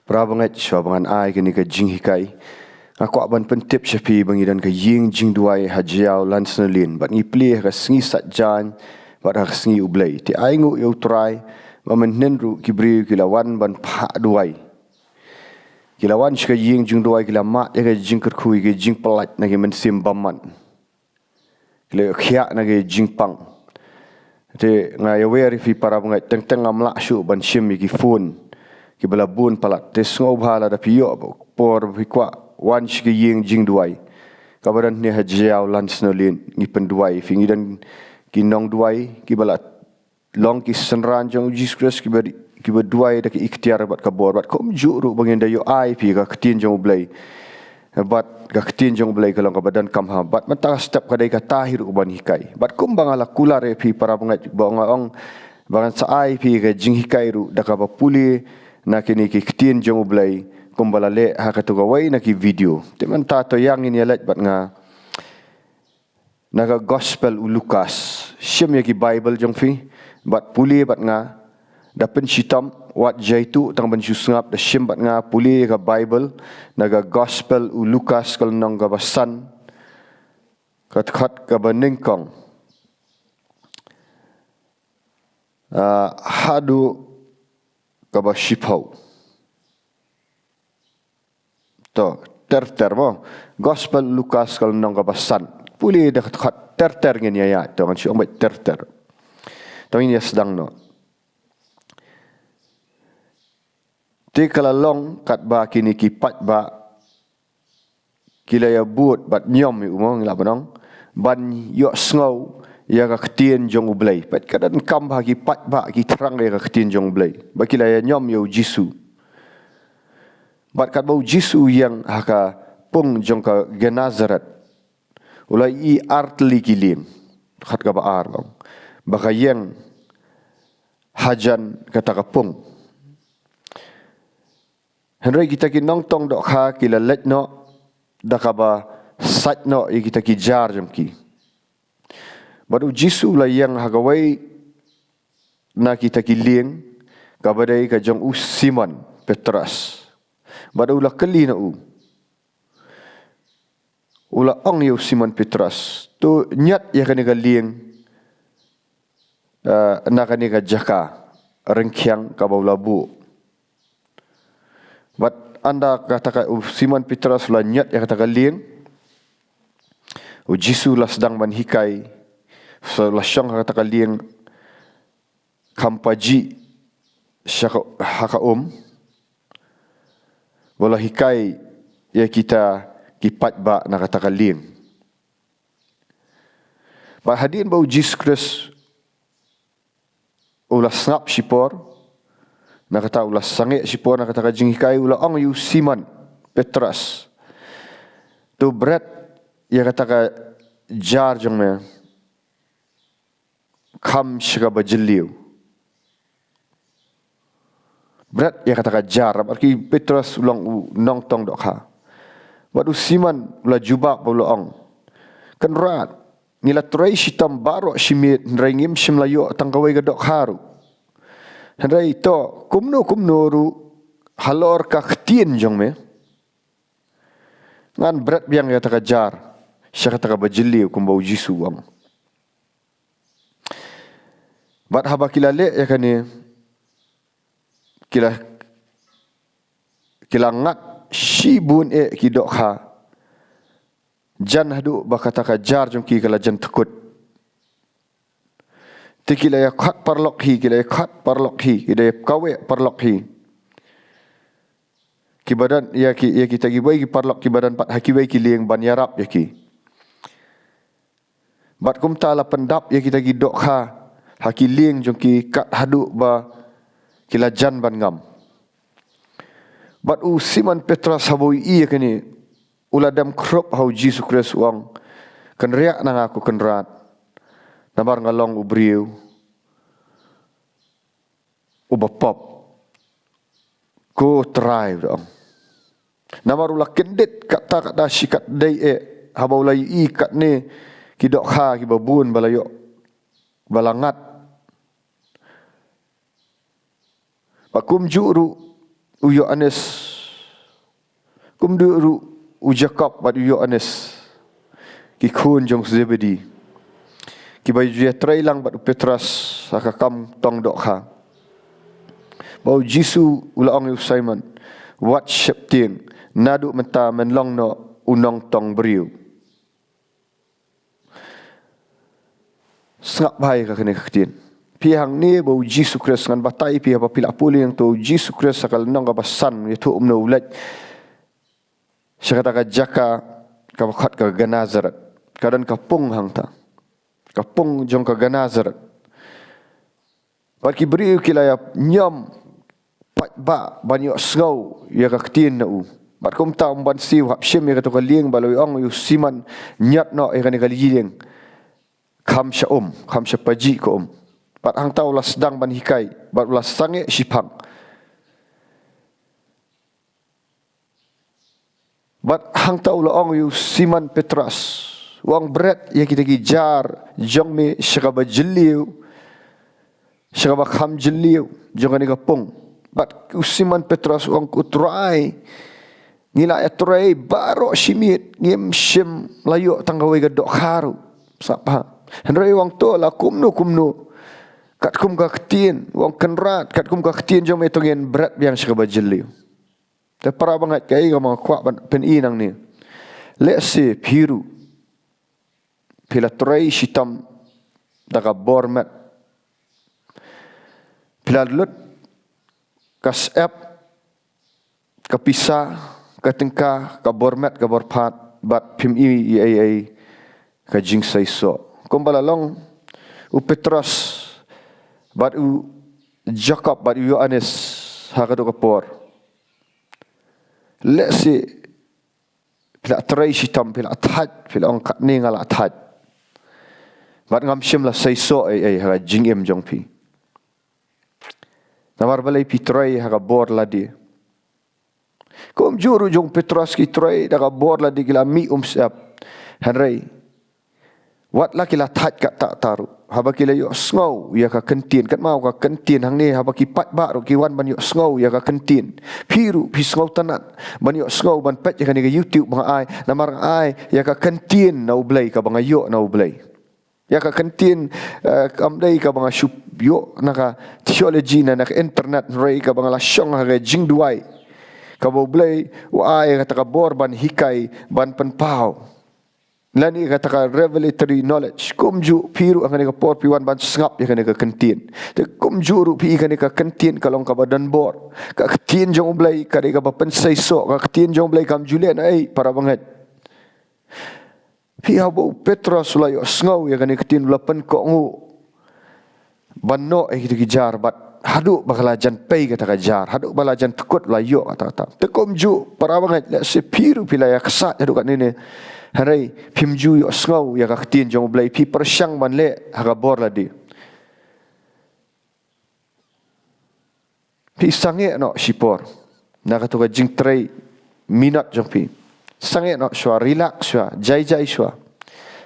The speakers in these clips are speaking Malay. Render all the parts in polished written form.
Prabangat swabangan ai kini ka jing hikai. Aku aban pentip syapi bangidan ka ying jing duai hajiau lan senelin. Bat ngi plih ka sengi satjan, bat ka sengi ublay. Ti ai ngu yau try, bamen nenru kibri kilawan ban pak duai. Kilawan shika ying jing duai kila mak ya ka jing kerkui ka jing pelat nagi mensim baman. Kila khiak nagi jing pang. Ti ngai aware fi para bangat teng-teng ngamlak syuk ban sim ki phone. Ki balabun palat te ngau bhala da piyo por hikwa wan shiki ying jing duai kabaran ni hajiau lan snolin ni penduai fingi dan ki nong duai ki balat long ki senran jong Jesus ki berduai da ki ikhtiar bat kabor bat kom juru bangin da yo ai pi ka ketin jong blai bat ka ketin jong blai kalong ka badan kam ha bat mata step kadai ka tahir uban hikai bat kum bangala kulare pi para bangat bangong bangan sa ai pi ka jing hikai ru da ka puli na kini ki ketin jong blai kumbala le ha ka tugawai na ki video teman tato yang ini alat bat nga naga gospel u Lukas syem ya ki Bible jong fi bat puli bat nga dapen shitam wat jaitu tang ban susngap da syem bat nga puli ka Bible naga gospel u Lukas kal nong ga basan kat khat ka baningkong hadu kaba shipau to ter mo gospel Lukas kal nong kaba san puli dah khat ter ngin ya to kan siong ter to ini sedang no ti kala long kat ba kini ki pat ba kila ya buat bat nyom yu mo ngila banong ban yo sngo ya ka ketien jong ublai pat kadan kam ba ki pat ba ki terang ya ka ketien jong ublai ba kila ya nyom yo jisu bat kat bau jisu yang haka pung jong ka Genazaret ulai i artli kilim khat ka ba ar bang baka yang hajan kata ka pung henry kita ki nong tong dok kha kila let no dakaba sat no i kita ki jar jom ki baru jisu lah yang hagawai na kita kiling kabadai ka jong Simon Petrus baru ulah keli na ulah ong yu Simon Petrus tu nyat ya kani ka lieng na kani ka jaka rengkyang ka bau labu bat anda kata ka Simon Petrus lah nyat ya kata ka lieng jisu lah sedang ban hikai so lasyang kata kalian kampaji haka bola hikai ya kita kipat ba na kata kalian ba hadin bau Jesus ulah sangap sipor na kata ulah sange sipor na kata kajing hikai ulah ong yu Simon Petrus tu berat ya kata ka jar jong me kam syaka bajeliu berat ya kata jar arki Petrus ulang nong tong dok ha wadu Simon ulah jubak bolong kan rat ngila trai sitam baro simit nrengim simlayo tangkawai ga dok haru hendai to kumno ru halor ka khtin jong me ngan berat biang ya kata jar syaka kata bajeliu kumbau jisu wang bat haba kila le ya kani kila ngat shibun ki dok ha jan hadu bakata ka jar jong ki kala jan takut ti kila ya khat parlok hi kila ya khat parlok hi kila ya kawe parlok hi ki badan ya kita gi bai ki parlok ki badan pat haki bai ki lieng ban yarap ya ki bat kum tala pendap ya kita gi dok ha haki lieng jong ki kat hadu ba kila jan ban ngam bat Simon Petrus haboi i kani uladam krop hau Jesus Christ wang kan riak nang aku kan rat namar ngalong ubriu ubapop ko try dong namar ulah kendit kata sikat dai habau lai i kat ni ki dok ha ki babun balayo balangat pakum juru u Yohanes kum du ru u Jacob bat u Yohanes ki khun jong Zebedi ki bai je trailang bat u Petrus aka kam tong dok kha bau Jisu ulaong u Simon wat shepting nadu menta menlong no unong tong beriu sngap bai ka kene khtin pi hang ni bau Jisu Kristus ngan batai pi apa pila puli yang tu Jisu Kristus sakal nong ka basan itu umno ulat syakata ka jaka ka bakhat ka Genesaret kadan ka pung hang ta ka pung jong ka Genesaret bagi beriu kilaya nyam pat ba banyo sngau ya ka khtin na u bat kum ta ban siu hap shim ya ka to ka lieng baloi ong yu siman nyat no ya ka ni ka lieng kham sha kham sha paji ko bat hang tau la sedang ban hikai bat la sange sipang bat hang tau la ong yu siman Petrus wang berat ya kita gijar jong me syakaba jeliu syakaba kham jeliu jong ni ka pung bat usiman Petrus wang utrai ngila atrai baro simit ngem sim layo tanggawe ga dok haru sapa henrei wang to la kumnu kat kum ka ktien wang kenrat kat kum ka ktien jong me tongen berat biang syakaba jeliu te para bangat kai ga mga kwa pen inang ni le se piru pila trai sitam daga bormat pila lut kas ep kapisa katengka ka bormat ka borpat bat pim ai ka jingsai so kumbala long u Petrus bat u Jacob bat u Yohanes ha ka do ka por le si pila trai sitam pila athat pila ong kat ni ngala athat bat ngam sim la sai so ai ha jingem jong pi namar balai pi trai ha ka bor la di kom juru jong Petrus ki trai da ka bor la di gila mi sap henrei wat la kila that ka tak taru haba kila yo sngow ya ka kentin kat mau ka kentin hang ni haba ki pat ba ro ki wan ban yo sngow ya ka kentin piru pi sngow tanat ban yo sngow ban pet ya ka ni ka YouTube bang ai namar ai ya ka kentin na ublai ka bang yo na ublai ya ka kentin kam dai ka bang shup yo na ka theology na ka internet rei ka bang la syong ha jing duai ka ublai wa ai ka ta bor ban hikai ban pen pau lani kata ka revelatory knowledge kumju piru ang ka por piwan ban sngap ya ka kentin te kumju ru pi ka kentin kalong ka badan bor ka kentin jong blai ka ka pensai so ka kentin jong blai kam julian ai para banget pi habo Petrus la yo sngaw ya ka kentin la pen ko ngu banno ai ki jar bat hadu bakalajan pei kata ka jar hadu balajan tekut la yo kata te kumju para banget la se piru pila ya kesat hadu kat ni harai pimju yo sngaw ya ka khtin jong blai pi persyang ban le ha bor la di pi sange no sipor na ka to ka jing trai minat jong pi sange no shwa relax shwa jai shwa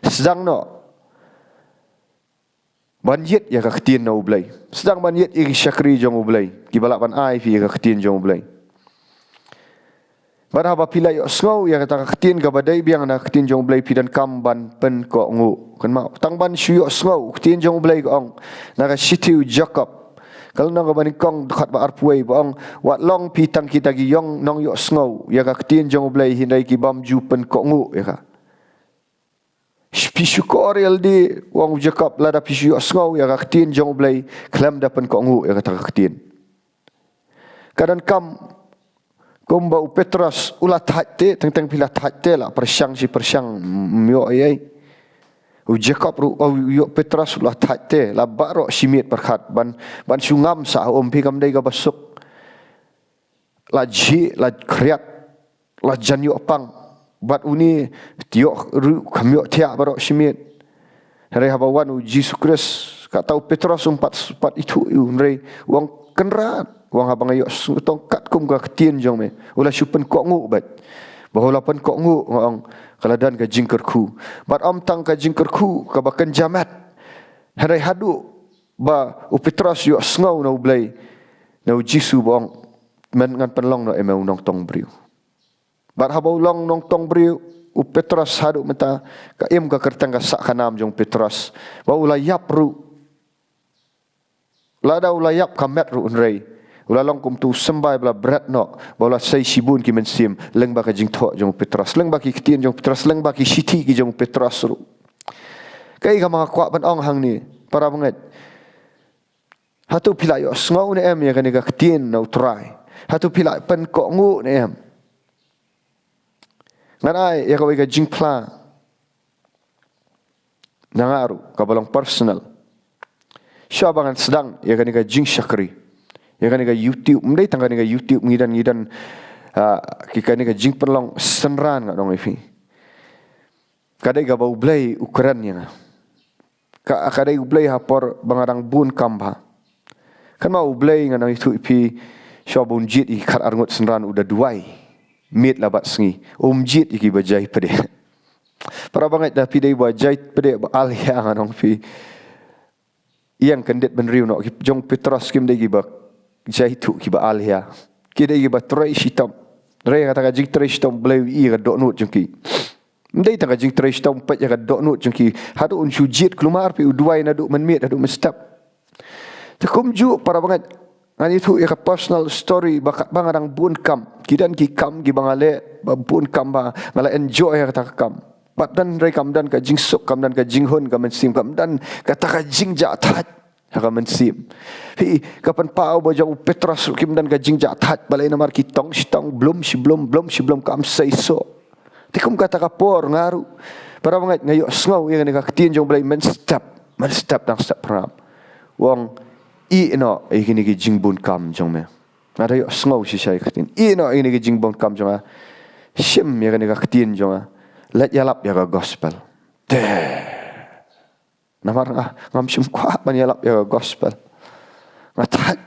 sedang no ban yet ya ka khtin no blai sedang ban yet i syakri jong blai ki balak ban ai pi ya ka khtin jong blai Baraba pila yo sngow ya kata khtin ka badai biang na khtin jong blai pidan kamban pen ko ngu kan ma tang ban shu yo sngow khtin jong blai ko ong na ka sitiu Jacob kalau nang ka ban kong khat ba arpuai ba ong wat long pi tang kita gi yong nong yo sngow ya ka khtin jong blai hindai ki bam ju pen ko ngu ya ka pishu korel di wong Jacob lada pishu yo sngow ya ka khtin jong blai klam da pen ko ngu ya kata khtin kadan kam Kumba u Petrus ulat hati tentang pila hati lah persyang myo ai u Jacob ru u Petrus ulat hati la baro simit perkhat ban sungam sa pi kam dai ga basuk la ji la kriat la janyo pang bat uni tio ru kamyo tia baro simit hari habawan u Jesus Kristus ka tau Petrus umpat itu rei wang kenrat wang habang ayo tongkat kum ka ktien jong me ula supen ko ngu bat bahula pen ko ngu ngong kaladan ka jingker ku bat am tang ka jingker ku ka bakan jamat harai hadu ba u Petrus yo sngaw na ublai na Jisu bong men ngan penlong no emeu nong tong briu bar habau long nong tong briu u Petros hadu menta ka im ka kertang ka sak kanam jong Petros wa ula yap ru lada ula yap kamet ru unrei ula long kum tu sembai bla berat no bola sai sibun ki mensim leng ba ka jing tho jong Petros leng ba ki ktien jong Petros leng ba ki siti ki jong Petros ru kai ka mga kwa ban ong hang ni para banget hatu pilai yo ngau ne em ya ka ni ka ktien no try hatu pilai pen ko ngu ne em nganai ya ka jing pla nangaru ka balong personal syabangan sedang ya ka ni ka jing syakri ya kan ka YouTube mendai tangga ni ka YouTube ngidan kika ni ka jing perlong senran ngak dong ifi kadai ka bau blai ukurannya ka kadai blai hapor bangarang bun kamba kan mau blai ngak dong itu ifi syabun jit ikar arngut senran udah duai mit labat sengi jit iki bajai pede para banget dah pidai bajai pede alih ngak dong ifi yang kendet benriu no jong Petros kim dai gibak jaitu kiba alia kida iba trai shitam rei kata ka jing trai shitam blai i ka dok nut jengki ndai ta ka jing trai shitam pet ka dok nut jengki hadu un sujit kelumar pi uduai na duk menmit hadu mestap takum ju para banget ngani tu ya ka personal story bakat bangarang bun kam kidan ki kam ki bangale bun kam ba ngala enjoy kata kam pat dan rei kam dan ka jing sok kam dan ka jing hun ka mensim kam dan kata ka jing jatat haka mensim hi kapan pau bajau Petros kim dan gajing jatat balai namar kitong sitong belum kam saiso tikum kata kapor ngaru para banget ngayo sngow yang ni ka ktien jong balai men step dang step pram wong i no ikini ki jing bun kam jong me ada yo sngow si sai ktien i no ini ki jing bun kam jong shim yang ni ka ktien jong let yalap ya ka gospel namar ngam sim kwa ban yalap ya gospel ngatat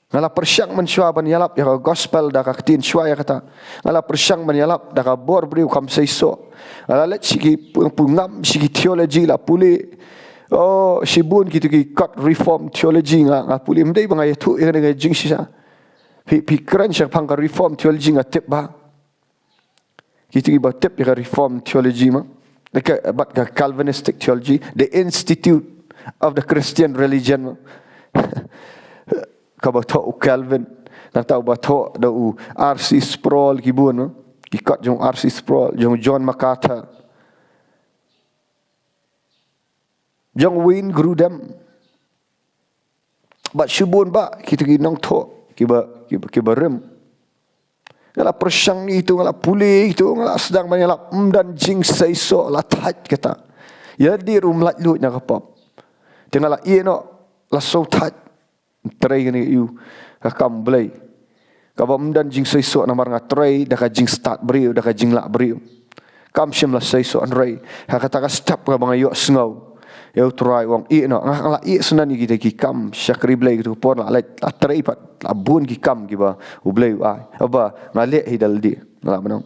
ngala persyang men syua ban yalap ya gospel da ka tin syua ya kata ngala persyang ban yalap da ka bor briu kam seiso ngala let sigi pungam sigi theology la puli sibun gitu ki cut reform theology nga puli mdei bang ayatu ya nga jing sisa pikiran syak pang ka reform theology nga tip ba gitu ki ba tip ya reform theology ma about the Calvinistic theology, the institute of the Christian religion. Kaba tau Calvin, nang tau ba tau da R.C. Sproul gibun, ikat jong R.C. Sproul, jong John MacArthur, jong Wayne Grudem. Ba shubun ba kita ginang tau kiba rem. Ngala persyang itu, ngala pulih itu, ngala sedang menyalap dan jing seiso la tat kata. Ya di rumlat lut nya kapap. Tengala no la so tat tray ni you kakam blai. Kabam dan jing seiso namar ngatray da ka jing start briu da ka jing lak briu. Kam syem la seiso anray. Ha kata ka step ka bang yo sngow. Ya try wong no ngala sunan kita ki kam syakri blai gitu por la tray pat la bun ki kam ki ba u blai ai aba ngale hidal di ngala manong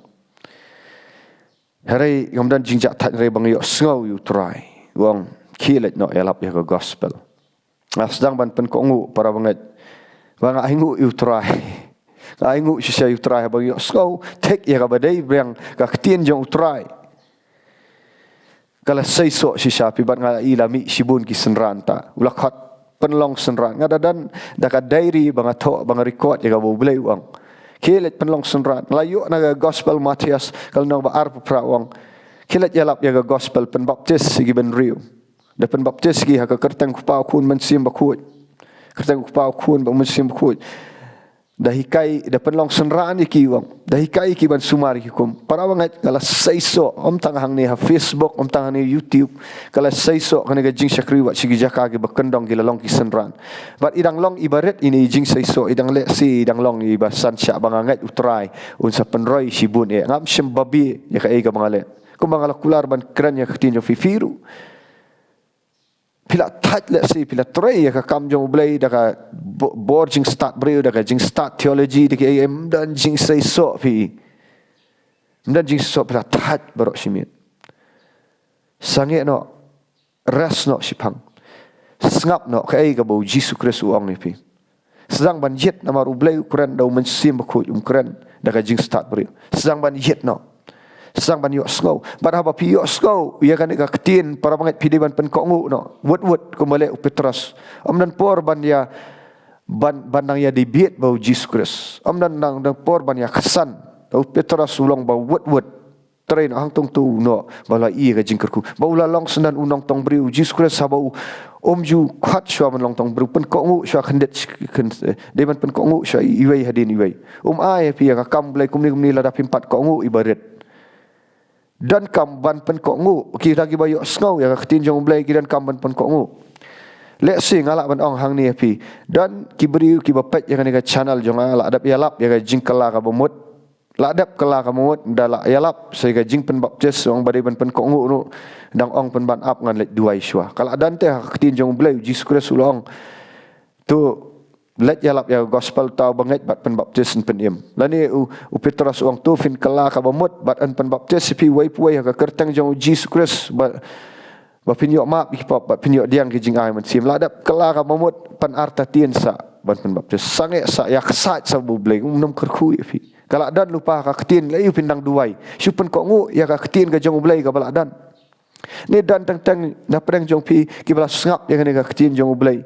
hari ngamdan jingjak tat re bang yo sngow you try wong kilet no elap ya gospel sedang ban pen kongu para banget bang aingu you try aingu sisa you try bang yo sngow take ya ka badai bang ka ktien jong try kala seiso si sapi ban ngala ilami sibun ki senranta ulakhat penlong senran ngada dan daka diary bang atho bang record jaga bo blai wang kilet penlong senran layu naga gospel Matias kal no ba arp pra wang kilet yalap jaga gospel pen baptis gi ben riu da pen baptis gi ha ka kertang ku pa kun men sim ba ku kertang ku pa kun ba men sim ku dahikai da penlong senran iki wang dahikai ki ban sumari ki kum para banget kala seiso om tanghang ni ha Facebook om tanghang ni YouTube kala seiso kana ga jing syakri wa sigi jaka ge bakendong gi lalong ki senran but idang long ibarat ini jing seiso idang le si idang long ibasan sya bangangat utrai unsa penroi sibun ngam syem babi ya ka e ga bangale kum bangala kular ban kran ya ktinjo fifiru pila tat le si pila tray ka kam jong blai da ka boarding start breu da ka jing start theology de ke am dan jing sei so pi dan jing so pila tat barok simit sange no ras no sipang ngap no ka ai ka bo Jesu Kristus ong ni pi Sedang ban yet na maru blay ukuran daw mensim bakut ukuran daga jing start beri. Sedang ban yet no. Sedang ban yok snow. Ban haba pi yok snow ia kan ga ketin para banget pi ban pen kongu no. Wot kembali Petras. Amdan por ban ya ban nang ya dibiet bau Jesus Christ. Amdan nang por ban ya kesan. Petras ulang bau wot train hang tong tu no bala i ga jingkerku baula long senan unong tong briu Jesus Christ sabau ju khat shwa man long tong briu pen ko ngu shwa khandet de ban pen ko ngu shwa iwei hadin iwei ai pi ga kam blai kumni la da pimpat ko ngu ibarat dan kam ban pen ko ngu ki ragi bayo snau ya ka tin jong blai ki dan kam ban pen ko ngu le sing ala ban ong hang ni pi dan ki briu ki bapet ya ga channel jong ala adap ya lap ya ga jingkala ka bomot ladap kala kamu dala yalap sehingga jing pen baptis orang badai pen kongu nu dang ong pen ban up ngan let duai syua kala dan teh ketin jong blai Jesus Christ ulong tu let yalap ya gospel tau banget bat pen baptis pen im lani u Petrus orang tu fin kala ka bamut bat an pen baptis pi wai puai ka kertang jong Jesus Christ ba pin yok map ki pop bat pin yok diang ki jing ai man sim ladap kala ka bamut pen arta tien sa ban pen baptis sange sa ya kesat sa bu blai nam kerku pi kalau dan lupa ka ketin lai pindang duai supen ko ngu ya ka ketin ka jong ulai ka balak dan ni dan tang na pedang jong pi ki bala sngap ya ka ketin jong ulai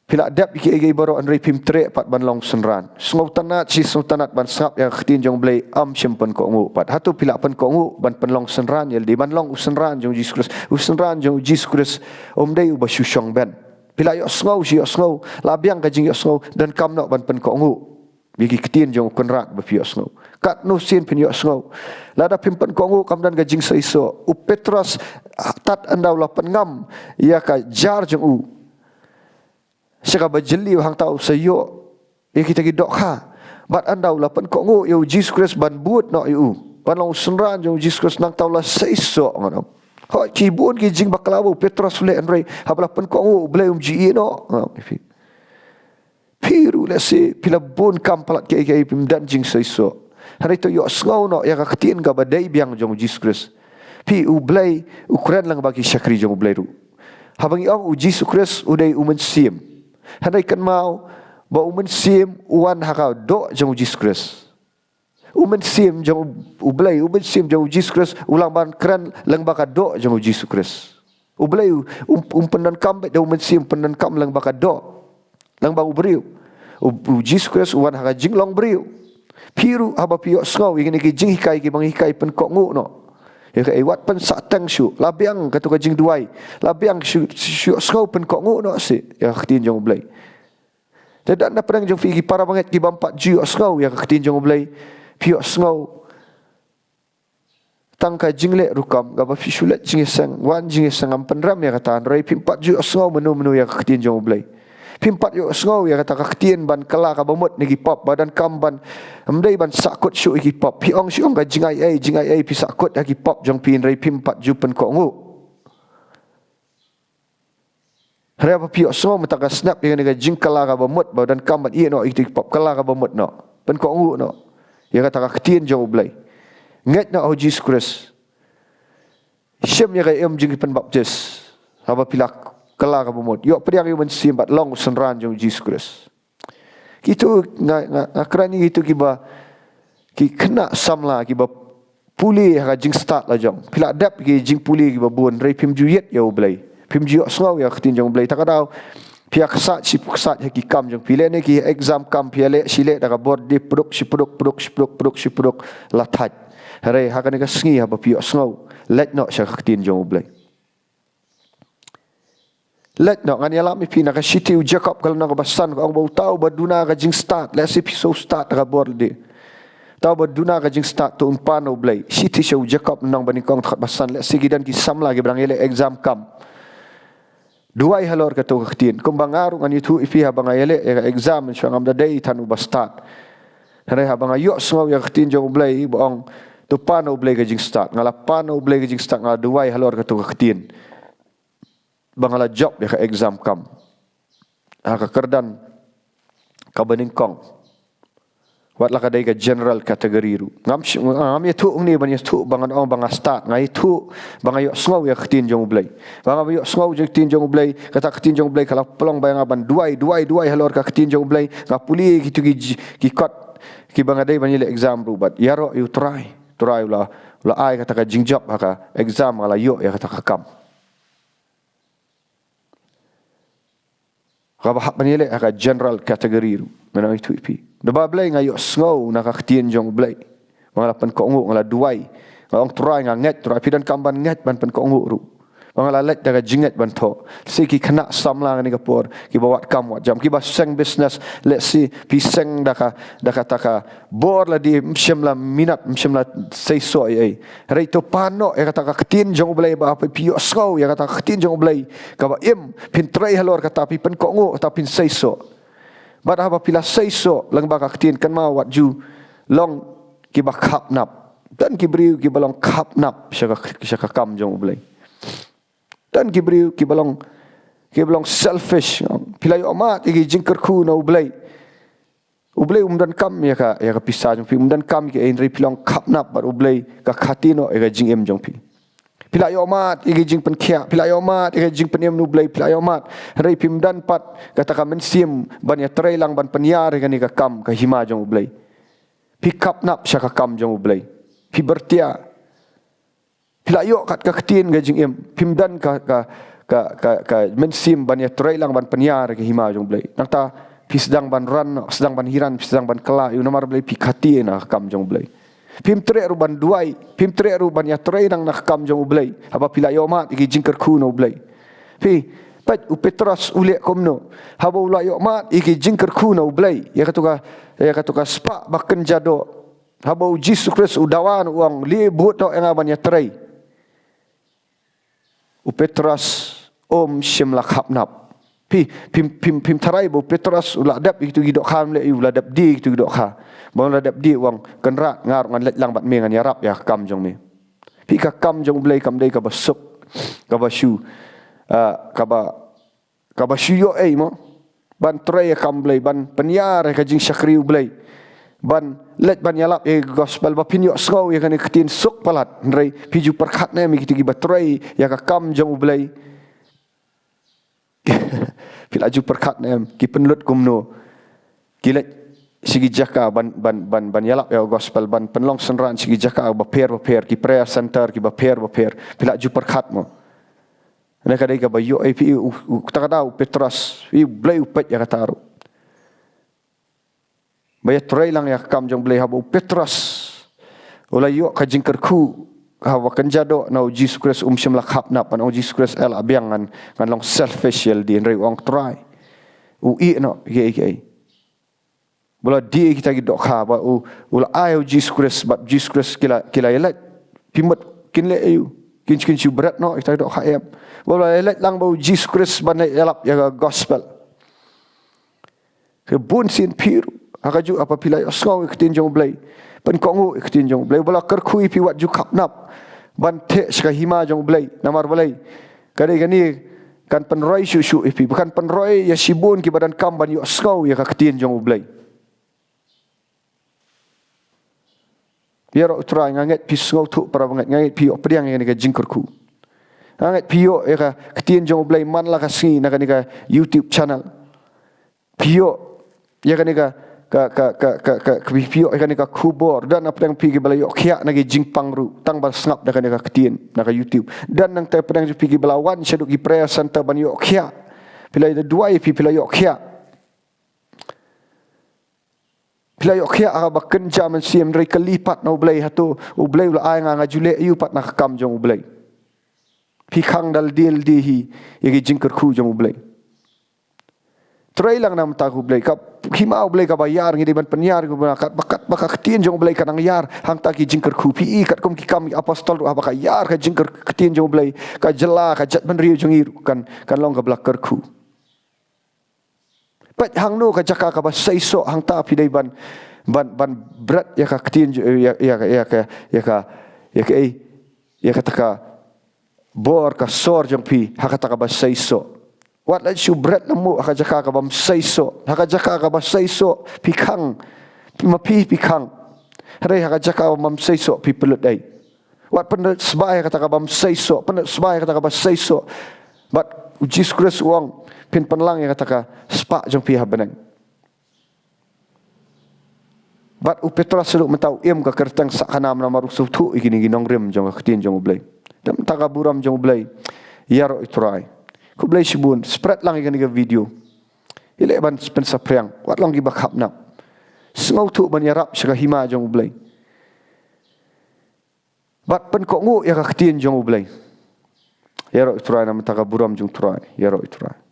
pila dap ki ege baro an pim tre pat ban long senran sngau tanat si sngau tanat ban sngap ya ketin jong ulai am simpen ko ngu pat hatu pila pen ko ngu ban pen long senran yel di ban long usenran jong Jesus Christ usenran jong Jesus Christ dei u ba syusyong ben pila yo sngau si yo sngau labiang ka jing yo sngau dan kam no ban pen ko ngu bagi ketin jong konrak bepiok snow kat no sin pinyok snow lada pimpan kongu kamdan gajing saiso Petras tat andau la pengam ia ka jar jong u seka bajeli hang tau sayo ia kita gidok ha bat andau la pen kongu eu Jesus Christ ban buat no eu ban long senran jong Jesus Christ nang tau la saiso ngono ho kibun ki jing baklawu Petras le andre habla pen kongu blai ji no piru lesi pila bun kam palat ke pim dan jing saiso hari to yo sngau no ya ka ketin ga badai biang jong Jesus Christ pi u blai ukuran lang bagi syakri jong blai ru habangi ong u Jesus Christ udai umen sim handai kan mau ba umen sim uan hakau do jong Jesus Christ umen sim jong u blai umen sim jong Jesus Christ ulang ban kran lang baka do jong Jesus Christ u blai penan kam da umen sim penan kam lang baka do lang bau beriu Jesus Christ uan haka jing long beriu piru haba piok sngau ingin ki jing hikai ki bang hikai pen kok ngu no ya ka wat pen satang syu labiang katu ka jing duai labiang syu sngau pen kok ngu no si ya ketin jong blai dadan na pedang jong fi para banget ki bampat ju sngau ya ketin jong blai piok sngau tangka jingle rukam gaba fi syulet jing sang wan jing sang am penram ya kata rai pimpat ju sngau menu ya ketin jong blai pimpat yo sngau ya kata ketin ban kala ka bomot nigi pop badan kamban amdai ban sakut syu iki pop piong syong ga jingai ai pi sakut agi pop jong pin rai pimpat jupen ko ngu hari apa piok sngau mata snap dengan ga jing kala ka bomot badan kamban i no iki pop kala ka bomot no pen ko ngu no ya kata ketin jong blai nget no Jesus Christ syem ya ga em jing pen baptis apa pilak kala ka bomot yo priang yo mensim bat long senran jong Jesus Christ kitu ngakrani gitu kiba ki kena samla kiba puli ha jing start la jong pila dap ki jing puli kiba bun rei pim juyet yo blai pim ju sngau ya ketin jong blai takadau piak sat si puksat ki kam jong pile ne ki exam kam piale sile da ka bord di produk si produk la that hare ha kan ka sngi ha ba piok sngau let no sha ketin jong blai let no ngani alam pi na ka city u Jacob kalau na ka basan ko ang bau tau baduna ka jing start let si so start ka bor de tau baduna ka jing start to umpano blai city show Jacob nang bani kong khat basan let si gidan ki samla ge brang ele exam kam duai halor ka to khtin kum bangaru ngani tu ifi ha bangayele exam so ngam da day tanu ba start hare ha bangayo sngau ya khtin jong blai bong to pano blai ka jing start ngala pano blai ka jing start ngala duai halor ka to khtin bangala job ya ka exam kam ka kerdan ka bening kong Wat la kadai ka general kategori ru. Ngam ye tu ni ban ye tu bangan ong banga start ngai tu banga yo sngow ya ktin jong blai. Banga yo sngow je ktin jong blai kata ktin jong blai kala pelong banga ban duai halor ka ktin jong blai ngapuli gitu ki kot ki banga dai ban ye exam ru bat yaro you try la ai kata ka jingjap haka exam ala yo ya kata ka kam. Kaba hak ban ye haka general kategori ru. Mana itu ipi. Daba blai ngayo sngow na kaktian jong blai. Mangala pen ko nguk ngala duai. Ngong try nganget try pidan kamban nget ban pen ko nguk ru. Mangala let daga jinget ban to. Siki kena samla ni kapor ki bawat kam wat jam ki ba seng business let's see pi seng daka taka bor la di mshemla minat mshemla sei so ai. Rei to pano e kata kaktian jong blai ba apa pi sngow ya kata kaktian jong blai ka ba im pin try halor kata pi pen ko nguk ta pin sei so. Bad apa pila seiso lang baka ktin kan ma wat ju long ki ba khap nap dan ki briu ki balong khap nap syaka kam jong blai dan ki briu ki balong selfish pila yo mat igi jingker ku na blai umdan kam ya ka pisa jong pi umdan kam ki enri pilong khap nap bar blai ka khatino e ga jing em jong pi pila yo mat igi jing pen khia pila yo mat igi jing pen em nu blai pila yo mat rei pim dan pat kata ka mensim ban ya trailang ban penyar ga ni ka kam ka hima jong blai pick up nap syaka kam jong blai pi bertia pila yo kat ka ktin ga jing em pim dan ka mensim ban ya trailang ban penyar ga hima jong blai nata pi sedang ban ran sedang ban hiran pi sedang ban kela yu namar blai pi khati na kam jong blai pim tre ruban duai pim tre ruban ya tre nang nak kam jong ublai apa pila yo mat igi jingker ku no ublai pi pat u petros ule komno haba ula yo mat igi jingker ku no ublai ya katuka spa bakken jado haba u Jesus Kristus udawan uang li but to engaban ya tre u petros shimla khapnap pim tarai bo petros uladap itu gidok kham le uladap di itu gidok kha bang uladap di wang kenra ngar ngan let lang bat me ngan yarap ya kam jong me pi ka kam jong blai kam dei ka basuk ka basu ka basu yo mo ban tray kam blai ban penyar ka jing syakri blai ban let ban yalap gospel ba pin yo sngau ya kan ketin suk palat rei piju perkhat ne mi gitu gi batray ya ka kam jong blai pila ju perkat nem ki penlut kumno kilet sigi jaka ban yalap ya gospel ban penlong senran sigi jaka ba per ki prayer center ki ba per pila ju perkat mo na kadai ka ba yo ap takada petras i blai upet ya kataru baya tray lang ya kam jong blai habu petras ola yo ka jingker ku hawa kanjado na Jesus Christ shimla khapna pan Jesus Christ el abiang ngan long selfish yel di rei wang try u i no ge bola di kita gi dok ha ba ula ai Jesus Christ but Jesus Christ kila yelat pimat kin le eu kin chu berat no kita dok ha em bola yelat lang ba Jesus Christ ban elap ya gospel ke bun sin piru hakaju apa pilai osngau ketin jong blai pen kongu ketin jong blai bola kerkhui pi wat ju khapnap ban the ska hima jong blai namar blai kadai gani kan penroi shu ipi bukan penroi ya sibun ki badan kam ban yo osngau ya ketin jong blai biar utrai nganget pi sngau tu para banget nganget pi opdiang ngani ka jingkurku nganget pi yo ya ketin jong blai man la ka si na ka YouTube channel pi yo ya kani ka pio ikan ka kubor dan apa yang pergi bala yok khia nagi jingpang ru tang bal snap dak ka ketien naka YouTube dan nang te pedang pergi bala wan seduk gi prayer center ban yok khia pila ida dua pi pila yok khia aba kenja men sim rei kalipat no blai hatu ublai ula ai nga jule yu pat nak kam jong ublai pi khang dal dil di hi yagi jingker khu jong ublai tray lang nam ta ku blai ka himau blai ka bayar ngi ban penyar ku bakat ketien jong blai kanang yar hang ta ki jingker ku pi kat kom ki kam apostol apa ka yar ka jingker ketien jong blai ka jela ka jat ban riu jong iru kan long ka blakar ku pat hang no ka jaka ka ba saiso hang ta pi dai ban berat ya ka ketien ya ka taka bor ka sor jong pi hakata ka ba saiso wat la su berat lemu haka jaka ka bam saiso haka jaka ka ba saiso pikang ma pi kang rei ha jaka mam sei so pi pelut ai wat pen sbai kata ka bam sei so pen sbai kata ka ba sei so bat Jesus Christ uang pin penlang ya kata ka spa jong pi ha benang bat u Petrus seluk mentau im ka kertang sakana nama rusuh tu igini ginong rem jong ka tin jong ublai dam taka buram jong ublai yaro itrai ku blai sibun spread lang igani ga video ile ban spensa priang wat long gi bakhap na sengau tu ban yarap saka hima jong ublai bat pen ko ngu ya ka tin jong ublai yaro itrai nam taka buram jong trai yaro itrai